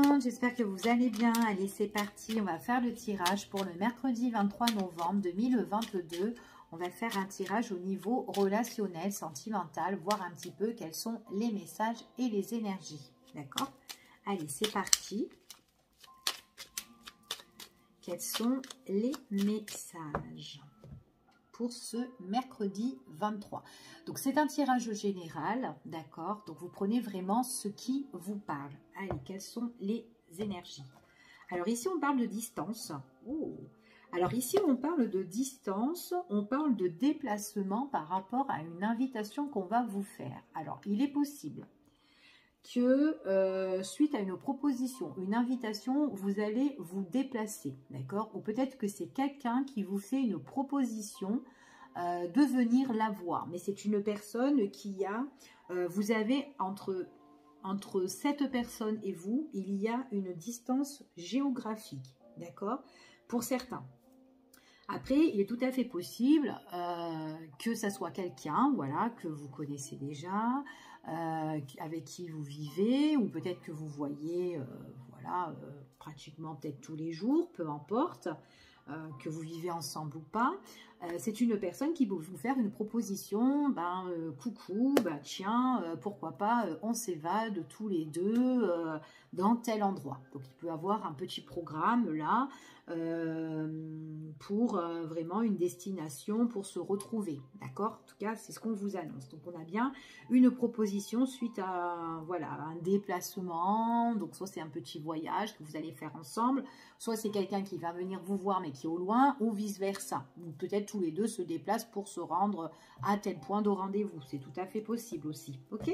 monde, j'espère que vous allez bien. Allez, c'est parti, on va faire le tirage pour le mercredi 23 novembre 2022. On va faire un tirage au niveau relationnel, sentimental, voir un petit peu quels sont les messages et les énergies. D'accord? Allez, c'est parti. Quels sont les messages pour ce mercredi 23? Donc, c'est un tirage général, d'accord? Donc, vous prenez vraiment ce qui vous parle. Allez, quelles sont les énergies? Alors, ici, on parle de distance. Oh. Alors, ici, on parle de distance, on parle de déplacement par rapport à une invitation qu'on va vous faire. Alors, il est possible que suite à une proposition, une invitation, vous allez vous déplacer, d'accord? Ou peut-être que c'est quelqu'un qui vous fait une proposition de venir la voir. Mais c'est une personne qui a, vous avez entre cette personne et vous, il y a une distance géographique, d'accord? Pour certains. Après, il est tout à fait possible que ça soit quelqu'un, voilà, que vous connaissez déjà, avec qui vous vivez, ou peut-être que vous voyez, voilà, pratiquement peut-être tous les jours, peu importe, que vous vivez ensemble ou pas. C'est une personne qui peut vous faire une proposition, coucou, tiens, pourquoi pas, on s'évade tous les deux dans tel endroit. Donc, il peut avoir un petit programme là, pour vraiment une destination pour se retrouver, d'accord? En tout cas, c'est ce qu'on vous annonce. Donc, on a bien une proposition suite à voilà, un déplacement. Donc, soit c'est un petit voyage que vous allez faire ensemble, soit c'est quelqu'un qui va venir vous voir mais qui est au loin, ou vice-versa. Ou peut-être tous les deux se déplacent pour se rendre à tel point de rendez-vous. C'est tout à fait possible aussi, ok?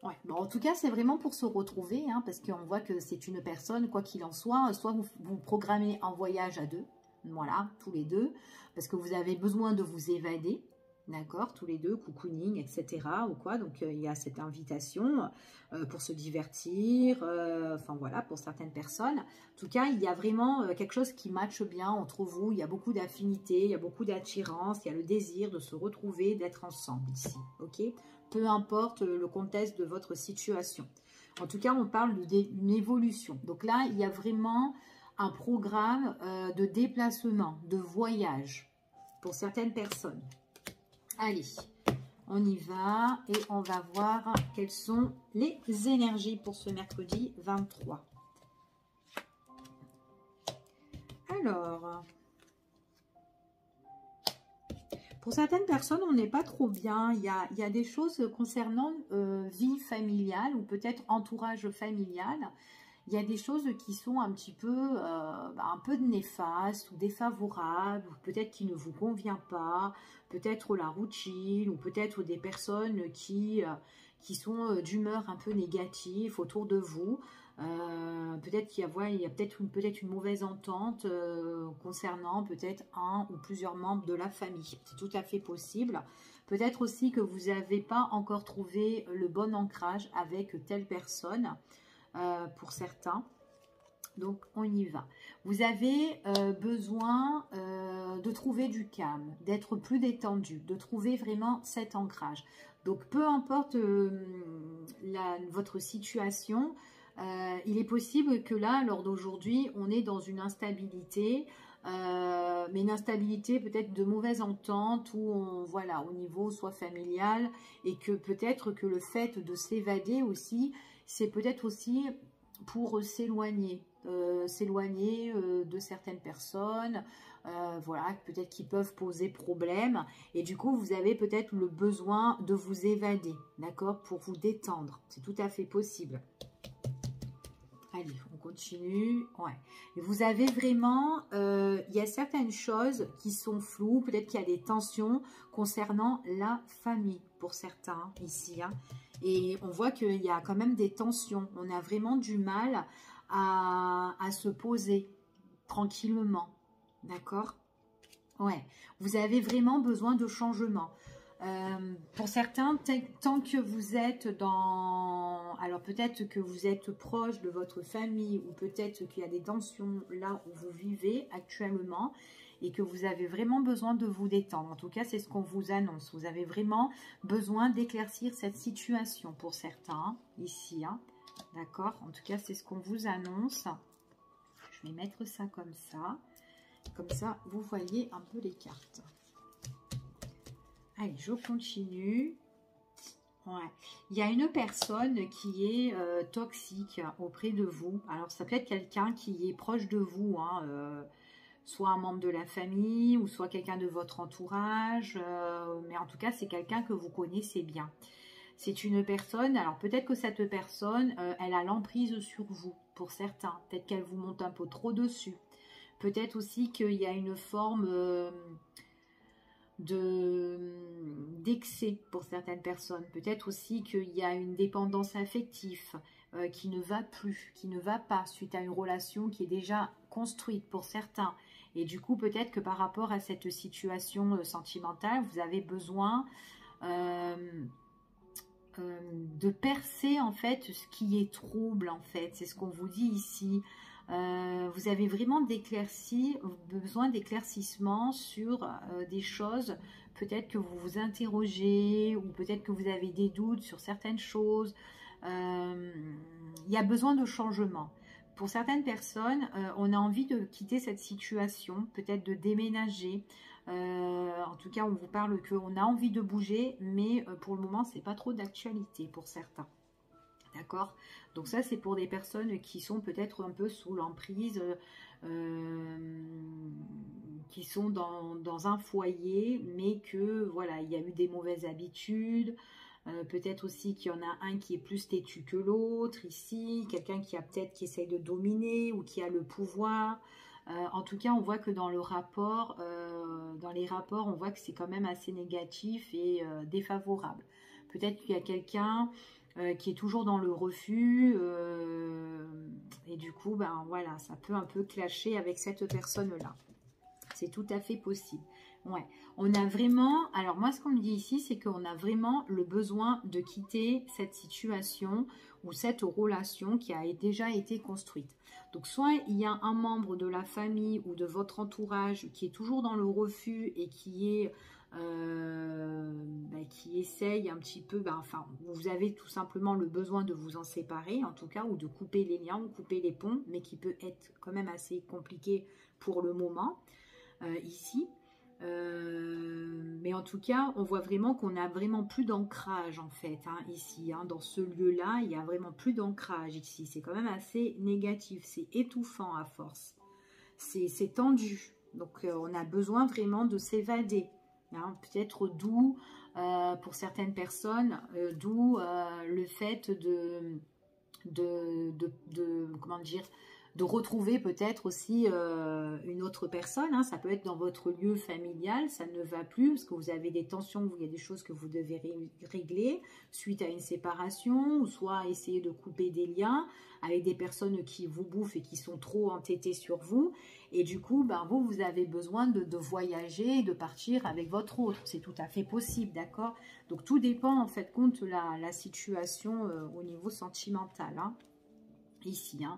Ouais. Bon, en tout cas, c'est vraiment pour se retrouver, hein, parce qu'on voit que c'est une personne, quoi qu'il en soit vous programmez un voyage à deux, voilà, tous les deux, parce que vous avez besoin de vous évader, d'accord, tous les deux, cocooning, etc., ou quoi, donc il y a cette invitation pour se divertir, enfin voilà, pour certaines personnes. En tout cas, il y a vraiment quelque chose qui matche bien entre vous, il y a beaucoup d'affinité, il y a beaucoup d'attirance, il y a le désir de se retrouver, d'être ensemble ici, ok? Peu importe le contexte de votre situation. En tout cas, on parle d'une évolution. Donc là, il y a vraiment un programme de déplacement, de voyage pour certaines personnes. Allez, on y va et on va voir quelles sont les énergies pour ce mercredi 23. Alors... pour certaines personnes, on n'est pas trop bien. Il y a des choses concernant vie familiale ou peut-être entourage familial. Il y a des choses qui sont un petit peu, un peu néfastes ou défavorables, ou peut-être qui ne vous convient pas, peut-être la routine, ou peut-être des personnes qui sont d'humeur un peu négative autour de vous. Peut-être qu'il y a peut-être une mauvaise entente concernant peut-être un ou plusieurs membres de la famille. C'est tout à fait possible. Peut-être aussi que vous n'avez pas encore trouvé le bon ancrage avec telle personne pour certains. Donc, on y va. Vous avez besoin de trouver du calme, d'être plus détendu, de trouver vraiment cet ancrage. Donc, peu importe votre situation, il est possible que là, lors d'aujourd'hui, on est dans une instabilité, mais une instabilité peut-être de mauvaise entente ou voilà, au niveau soit familial, et que peut-être que le fait de s'évader aussi, c'est peut-être aussi pour s'éloigner, de certaines personnes, voilà, peut-être qui peuvent poser problème, et du coup vous avez peut-être le besoin de vous évader, d'accord, pour vous détendre. C'est tout à fait possible. Allez, on continue. Ouais. Et vous avez vraiment, il y a certaines choses qui sont floues. Peut-être qu'il y a des tensions concernant la famille pour certains ici. Hein. Et on voit qu'il y a quand même des tensions. On a vraiment du mal à se poser tranquillement. D'accord? Ouais. Vous avez vraiment besoin de changement. Pour certains, tant que vous êtes dans... Alors peut-être que vous êtes proche de votre famille, ou peut-être qu'il y a des tensions là où vous vivez actuellement et que vous avez vraiment besoin de vous détendre. En tout cas, c'est ce qu'on vous annonce. Vous avez vraiment besoin d'éclaircir cette situation pour certains, ici. Hein. D'accord? En tout cas, c'est ce qu'on vous annonce. Je vais mettre ça comme ça. Comme ça, vous voyez un peu les cartes. Allez, je continue. Ouais. Il y a une personne qui est toxique auprès de vous. Alors, ça peut être quelqu'un qui est proche de vous, hein, soit un membre de la famille ou soit quelqu'un de votre entourage. Mais en tout cas, c'est quelqu'un que vous connaissez bien. C'est une personne, alors peut-être que cette personne, elle a l'emprise sur vous, pour certains. Peut-être qu'elle vous monte un peu trop dessus. Peut-être aussi qu'il y a une forme d'excès pour certaines personnes. Peut-être aussi qu'il y a une dépendance affective qui ne va plus, qui ne va pas suite à une relation qui est déjà construite pour certains. Et du coup, peut-être que par rapport à cette situation sentimentale, vous avez besoin de percer en fait ce qui est trouble en fait. C'est ce qu'on vous dit ici. Vous avez vraiment besoin d'éclaircissement sur des choses, peut-être que vous vous interrogez ou peut-être que vous avez des doutes sur certaines choses. Il y a besoin de changement. Pour certaines personnes, on a envie de quitter cette situation, peut-être de déménager. En tout cas, on vous parle qu'on a envie de bouger, mais pour le moment, c'est pas trop d'actualité pour certains. D'accord? Donc ça, c'est pour des personnes qui sont peut-être un peu sous l'emprise, qui sont dans un foyer, mais que, voilà, il y a eu des mauvaises habitudes. Peut-être aussi qu'il y en a un qui est plus têtu que l'autre ici. Quelqu'un qui essaye de dominer ou qui a le pouvoir. En tout cas, on voit que dans le rapport, dans les rapports, on voit que c'est quand même assez négatif et défavorable. Peut-être qu'il y a quelqu'un qui est toujours dans le refus et du coup, ben voilà, ça peut un peu clasher avec cette personne-là. C'est tout à fait possible. Ouais, on a vraiment, alors moi ce qu'on me dit ici, c'est qu'on a vraiment le besoin de quitter cette situation ou cette relation qui a déjà été construite. Donc soit il y a un membre de la famille ou de votre entourage qui est toujours dans le refus et qui essaye un petit peu, enfin vous avez tout simplement le besoin de vous en séparer en tout cas, ou de couper les liens ou couper les ponts, mais qui peut être quand même assez compliqué pour le moment ici. Mais en tout cas, on voit vraiment qu'on n'a vraiment plus d'ancrage en fait, hein, ici, hein, dans ce lieu-là, il n'y a vraiment plus d'ancrage ici. C'est quand même assez négatif, c'est étouffant à force. C'est tendu, donc on a besoin vraiment de s'évader. Hein, peut-être d'où, pour certaines personnes, d'où le fait comment dire, de retrouver peut-être aussi une autre personne, hein. Ça peut être dans votre lieu familial, ça ne va plus parce que vous avez des tensions, il y a des choses que vous devez régler suite à une séparation, ou soit essayer de couper des liens avec des personnes qui vous bouffent et qui sont trop entêtées sur vous, et du coup, vous avez besoin de voyager, de partir avec votre autre, c'est tout à fait possible, d'accord? Donc tout dépend en fait compte la situation au niveau sentimental, hein, ici, hein.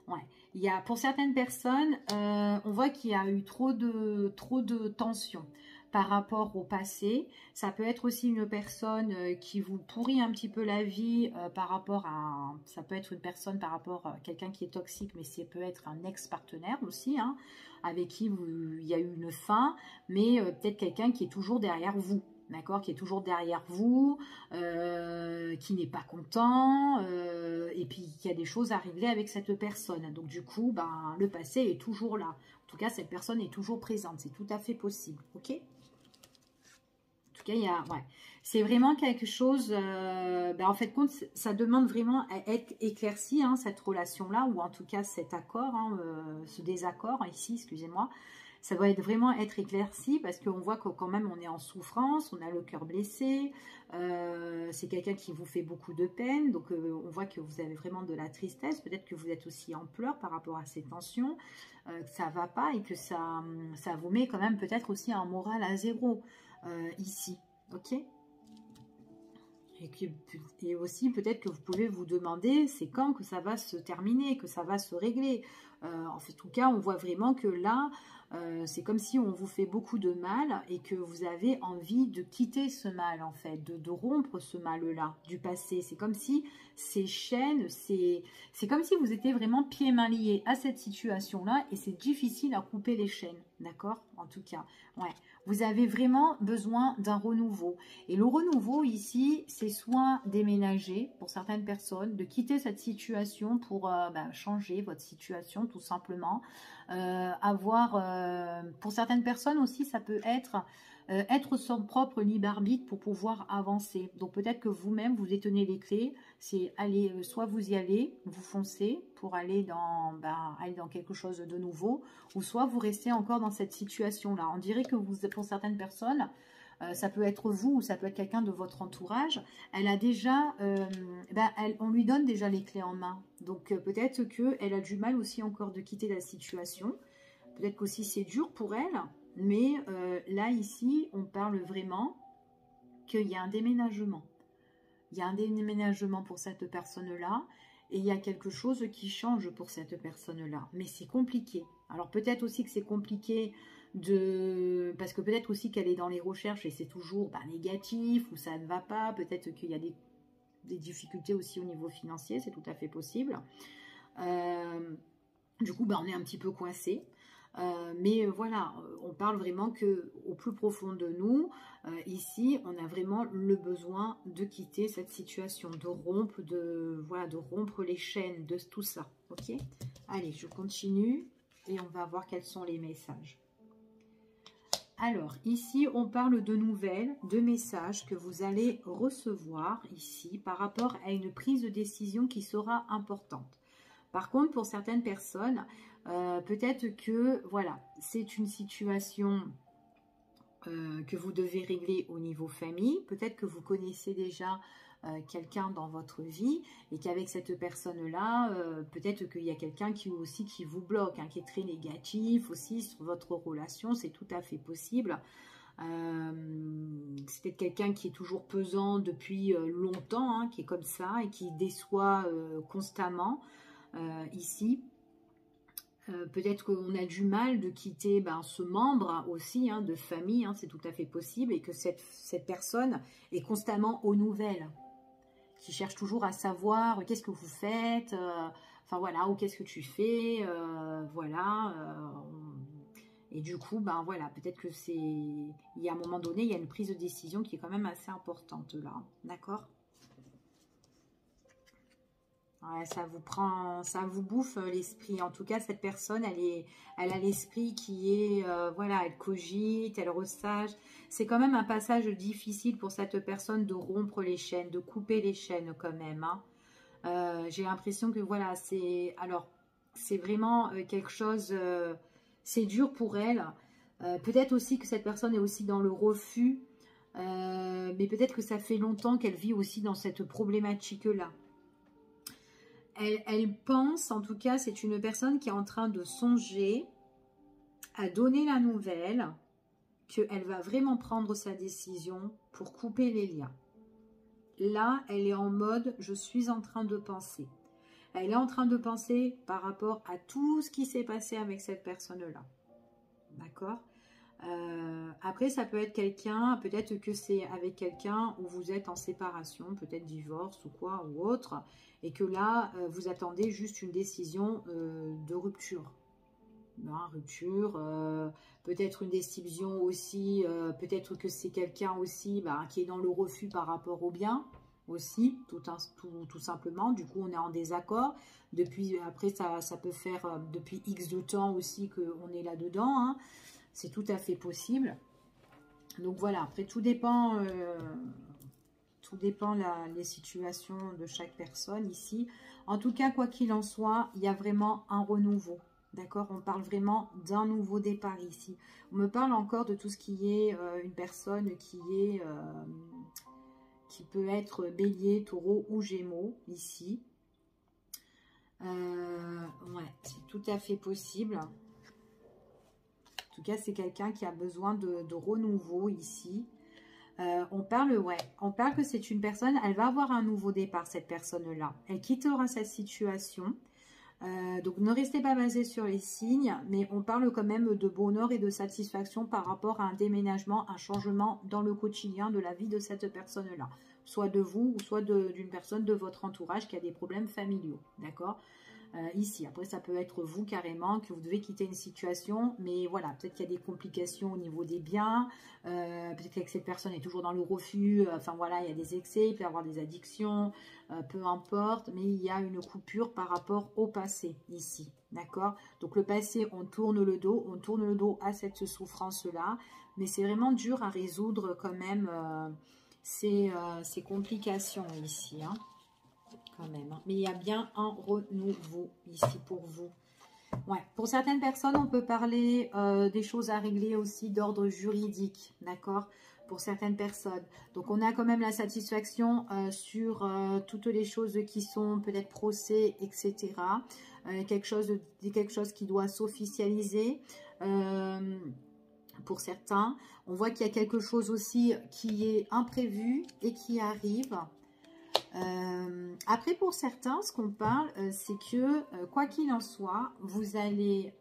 Ouais. Il y a, pour certaines personnes, on voit qu'il y a eu trop de tensions par rapport au passé. Ça peut être aussi une personne qui vous pourrit un petit peu la vie par rapport à... Ça peut être une personne par rapport à quelqu'un qui est toxique, mais ça peut être un ex-partenaire aussi, hein, avec qui il y a eu une fin, mais peut-être quelqu'un qui est toujours derrière vous. D'accord, qui est toujours derrière vous, qui n'est pas content, et puis qui a des choses à régler avec cette personne. Donc du coup, le passé est toujours là. En tout cas, cette personne est toujours présente. C'est tout à fait possible. Ok? En tout cas, il y a, ouais, c'est vraiment quelque chose. En fait, compte, ça demande vraiment à être éclairci, hein, cette relation-là, ou en tout cas cet accord, hein, ce désaccord ici, excusez-moi. Ça doit vraiment être éclairci parce qu'on voit que quand même on est en souffrance, on a le cœur blessé, c'est quelqu'un qui vous fait beaucoup de peine, donc on voit que vous avez vraiment de la tristesse, peut-être que vous êtes aussi en pleurs par rapport à ces tensions, que ça va pas et que ça vous met quand même peut-être aussi un moral à zéro ici, ok? Et aussi peut-être que vous pouvez vous demander c'est quand que ça va se terminer, que ça va se régler. En fait, en tout cas, on voit vraiment que là, c'est comme si on vous fait beaucoup de mal et que vous avez envie de quitter ce mal, en fait, de rompre ce mal-là du passé. C'est comme si ces chaînes, c'est comme si vous étiez vraiment pieds et mains liés à cette situation-là et c'est difficile à couper les chaînes, d'accord? En tout cas, ouais. Vous avez vraiment besoin d'un renouveau. Et le renouveau ici, c'est soit déménager pour certaines personnes, de quitter cette situation pour changer votre situation tout simplement. Pour certaines personnes aussi, ça peut être son propre libre arbitre pour pouvoir avancer. Donc peut-être que vous-même, vous détenez les clés. C'est aller, soit vous y allez, vous foncez pour aller dans quelque chose de nouveau, ou soit vous restez encore dans cette situation-là. On dirait que pour certaines personnes, ça peut être vous ou ça peut être quelqu'un de votre entourage, elle a déjà, on lui donne déjà les clés en main. Donc peut-être qu'elle a du mal aussi encore de quitter la situation. Peut-être qu'aussi c'est dur pour elle. Mais là, ici, on parle vraiment qu'il y a un déménagement. Il y a un déménagement pour cette personne-là et il y a quelque chose qui change pour cette personne-là. Mais c'est compliqué. Alors peut-être aussi que c'est compliqué parce que peut-être aussi qu'elle est dans les recherches et c'est toujours négatif ou ça ne va pas. Peut-être qu'il y a des difficultés aussi au niveau financier, c'est tout à fait possible. Du coup, on est un petit peu coincé. Mais voilà, on parle vraiment que au plus profond de nous, ici, on a vraiment le besoin de quitter cette situation, de rompre, de rompre les chaînes de tout ça. Ok? Allez, je continue et on va voir quels sont les messages. Alors, ici, on parle de nouvelles, de messages que vous allez recevoir ici par rapport à une prise de décision qui sera importante. Par contre, pour certaines personnes, peut-être que, voilà, c'est une situation que vous devez régler au niveau famille. Peut-être que vous connaissez déjà quelqu'un dans votre vie et qu'avec cette personne-là, peut-être qu'il y a quelqu'un qui vous bloque, qui est très négatif aussi sur votre relation. C'est tout à fait possible. C'est peut-être quelqu'un qui est toujours pesant depuis longtemps, qui est comme ça et qui déçoit constamment. Ici, peut-être qu'on a du mal de quitter ce membre aussi de famille, c'est tout à fait possible, et que cette personne est constamment aux nouvelles, qui cherche toujours à savoir qu'est-ce que vous faites, enfin voilà, ou qu'est-ce que tu fais, voilà. Et du coup, voilà, peut-être que il y a un moment donné, il y a une prise de décision qui est quand même assez importante là, d'accord ? Ouais, ça vous bouffe l'esprit. En tout cas, cette personne, elle a l'esprit qui est, voilà, elle cogite, elle ressasse. C'est quand même un passage difficile pour cette personne de rompre les chaînes, de couper les chaînes quand même. J'ai l'impression que, voilà, c'est vraiment quelque chose, c'est dur pour elle. Peut-être aussi que cette personne est aussi dans le refus, mais peut-être que ça fait longtemps qu'elle vit aussi dans cette problématique-là. Elle pense, en tout cas, c'est une personne qui est en train de songer à donner la nouvelle qu'elle va vraiment prendre sa décision pour couper les liens. Là, elle est en mode « je suis en train de penser ». Elle est en train de penser par rapport à tout ce qui s'est passé avec cette personne-là. D'accord ? Après, ça peut être quelqu'un, peut-être que c'est avec quelqu'un où vous êtes en séparation, peut-être divorce ou quoi, ou autre, et que là, vous attendez juste une décision de rupture. Rupture, peut-être une décision aussi, peut-être que c'est quelqu'un aussi qui est dans le refus par rapport au bien, aussi, tout simplement. Du coup, on est en désaccord. Après, ça peut faire depuis X de temps aussi qu'on est là-dedans, c'est tout à fait possible. Donc voilà, après tout dépend les situations de chaque personne ici. En tout cas, quoi qu'il en soit, il y a vraiment un renouveau. D'accord? On parle vraiment d'un nouveau départ ici. On me parle encore de tout ce qui est une personne qui peut être bélier, taureau ou gémeaux ici. Ouais, c'est tout à fait possible. En tout cas, c'est quelqu'un qui a besoin de renouveau ici. On parle que c'est une personne, elle va avoir un nouveau départ, cette personne-là. Elle quittera sa situation. Donc ne restez pas basé sur les signes, mais on parle quand même de bonheur et de satisfaction par rapport à un déménagement, un changement dans le quotidien de la vie de cette personne-là. Soit de vous ou soit d'une personne de votre entourage qui a des problèmes familiaux, d'accord ? Ici, après ça peut être vous carrément, que vous devez quitter une situation, mais voilà, peut-être qu'il y a des complications au niveau des biens, peut-être que cette personne est toujours dans le refus, enfin voilà, il y a des excès, il peut y avoir des addictions, peu importe, mais il y a une coupure par rapport au passé ici, d'accord? Donc le passé, on tourne le dos à cette souffrance-là, mais c'est vraiment dur à résoudre quand même ces complications ici, hein. Même, hein. Mais il y a bien un renouveau ici pour vous. Ouais. Pour certaines personnes, on peut parler des choses à régler aussi d'ordre juridique, d'accord? Pour certaines personnes. Donc, on a quand même la satisfaction sur toutes les choses qui sont peut-être procès, etc. Quelque chose qui doit s'officialiser. Pour certains, on voit qu'il y a quelque chose aussi qui est imprévu et qui arrive. Après, pour certains, ce qu'on parle, c'est que, quoi qu'il en soit, vous allez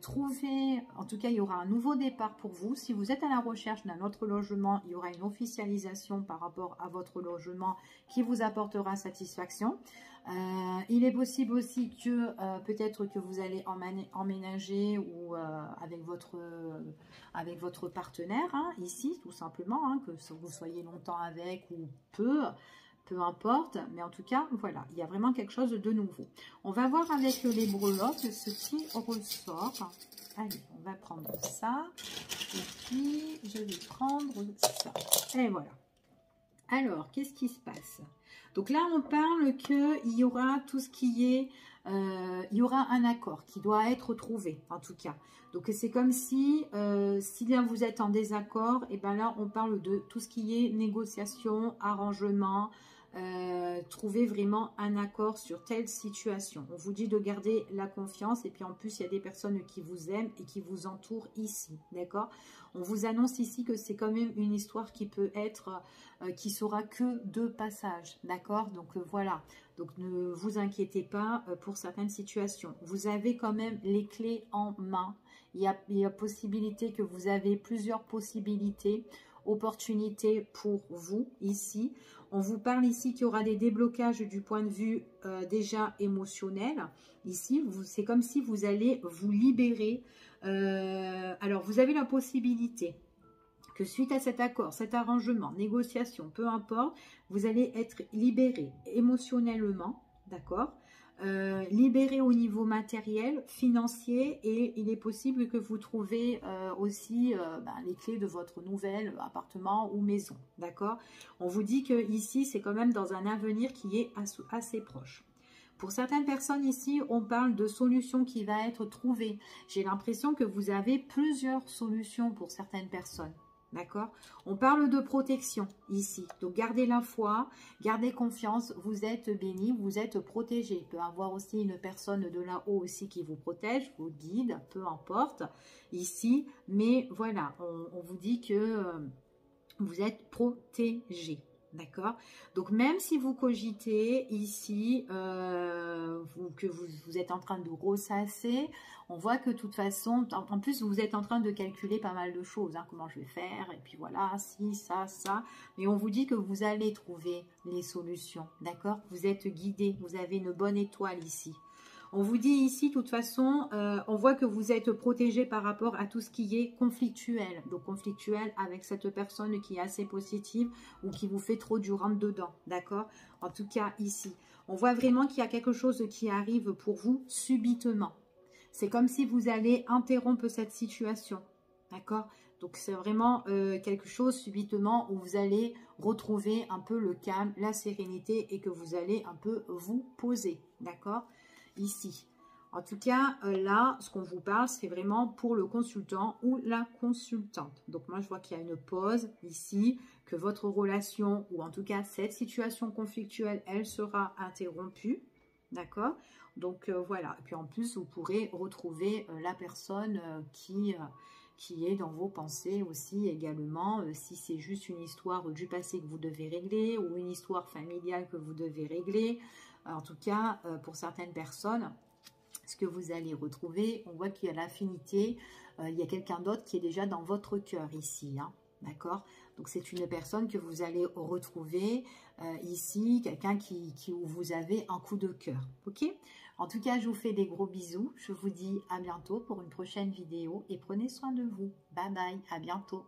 trouver, en tout cas, il y aura un nouveau départ pour vous. Si vous êtes à la recherche d'un autre logement, il y aura une officialisation par rapport à votre logement qui vous apportera satisfaction. Il est possible aussi que peut-être que vous allez emménager ou avec votre partenaire, hein, ici, tout simplement, hein, que vous soyez longtemps avec ou peu importe, mais en tout cas, voilà, il y a vraiment quelque chose de nouveau. On va voir avec les breloques ce qui ressort. Allez, on va prendre ça, et puis je vais prendre ça. Et voilà. Alors, qu'est-ce qui se passe? Donc là, on parle qu'il y aura tout ce qui est... il y aura un accord qui doit être trouvé, en tout cas. Donc, c'est comme si bien vous êtes en désaccord, et bien là, on parle de tout ce qui est négociation, arrangement, trouver vraiment un accord sur telle situation. On vous dit de garder la confiance et puis en plus il y a des personnes qui vous aiment et qui vous entourent ici, d'accord? On vous annonce ici que c'est quand même une histoire qui peut être, qui sera que de passage, d'accord? Donc voilà, donc ne vous inquiétez pas pour certaines situations. Vous avez quand même les clés en main. Il y a possibilité que vous avez plusieurs possibilités, opportunités pour vous ici. On vous parle ici qu'il y aura des déblocages du point de vue déjà émotionnel. Ici, c'est comme si vous allez vous libérer. Alors, vous avez la possibilité que suite à cet accord, cet arrangement, négociation, peu importe, vous allez être libéré émotionnellement, d'accord? Libéré au niveau matériel, financier, et il est possible que vous trouvez aussi les clés de votre nouvel appartement ou maison, d'accord? On vous dit que ici c'est quand même dans un avenir qui est assez proche. Pour certaines personnes ici, on parle de solutions qui va être trouvée. J'ai l'impression que vous avez plusieurs solutions pour certaines personnes. D'accord? On parle de protection ici. Donc, gardez la foi, gardez confiance. Vous êtes béni, vous êtes protégé. Il peut y avoir aussi une personne de là-haut aussi qui vous protège, vous guide, peu importe, ici. Mais voilà, on vous dit que vous êtes protégé. D'accord? Donc, même si vous cogitez ici, que vous êtes en train de ressasser, on voit que de toute façon, en plus, vous êtes en train de calculer pas mal de choses. Hein, comment je vais faire? Et puis voilà, si, ça. Mais on vous dit que vous allez trouver les solutions. D'accord? Vous êtes guidé. Vous avez une bonne étoile ici. On vous dit ici, de toute façon, on voit que vous êtes protégé par rapport à tout ce qui est conflictuel. Donc, conflictuel avec cette personne qui est assez positive ou qui vous fait trop du rentre-dedans. D'accord? En tout cas, ici, on voit vraiment qu'il y a quelque chose qui arrive pour vous subitement. C'est comme si vous allez interrompre cette situation. D'accord? Donc, c'est vraiment quelque chose subitement où vous allez retrouver un peu le calme, la sérénité et que vous allez un peu vous poser. D'accord? Ici. En tout cas, là, ce qu'on vous parle, c'est vraiment pour le consultant ou la consultante. Donc, moi, je vois qu'il y a une pause ici, que votre relation, ou en tout cas, cette situation conflictuelle, elle sera interrompue. D'accord? Donc, voilà. Et puis, en plus, vous pourrez retrouver la personne qui est dans vos pensées aussi également. Si c'est juste une histoire du passé que vous devez régler ou une histoire familiale que vous devez régler. En tout cas, pour certaines personnes, ce que vous allez retrouver. On voit qu'il y a l'affinité, il y a quelqu'un d'autre qui est déjà dans votre cœur ici, hein, d'accord? Donc c'est une personne que vous allez retrouver ici, quelqu'un où vous avez un coup de cœur, ok? En tout cas, je vous fais des gros bisous. Je vous dis à bientôt pour une prochaine vidéo et prenez soin de vous. Bye bye, à bientôt.